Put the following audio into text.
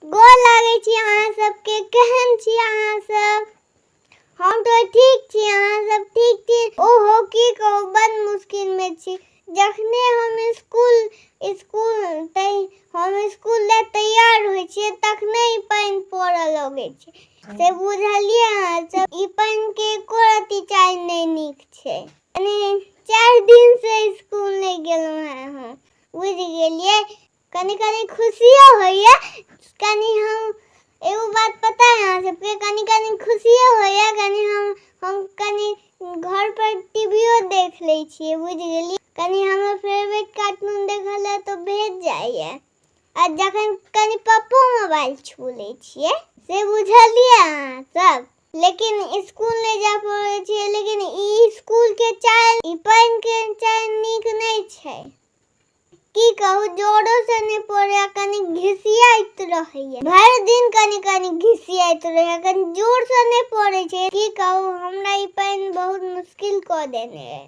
गोर लागै छी अहाँ सबके। केहन छी अहाँ सब? हम तो ठीक छी, अहाँ सब ठीक छी? ओहो की कहू, बड़ मुश्किल में छी। जखने हम स्कूल ले तैयार होइ छियै तखने ही पानि पड़ऽ लगै छै। से बुझलियै अहाँ सब, ई पानि के एको रत्ती चाय नहीं नीक छै। 4 दिन से स्कूल नहीं गेलहुँ हैं हम, बुझ गेलियै। कनी खुशियों होइए, कनी हम एगो बात पता है अहाँ सबके, कनी खुशियों होइए, हम कनी घर पर टीवीओ देख लै छियै, बुझ गेलियै। कनी हमर फेवरेट कार्टून देखल है तो भेज जाइए। आ जखन कनी पप्पो मोबाइल छू लै छियै, से बुझलियै अहाँ सब। लेकिन स्कूल नहीं जा पबै छियै, लेकिन ई स्कूल के चाय, ई पानि के चाय नीक नहीं छै। की कहू, जोरो से नहीं पड़े, कनी घिसियाइत रहैया। भर दिन कनी घिसियाइत रहैया, कनी जोर से नहीं पड़े छै। की कहू, हमरा ई पानि बहुत मुश्किल क देने है।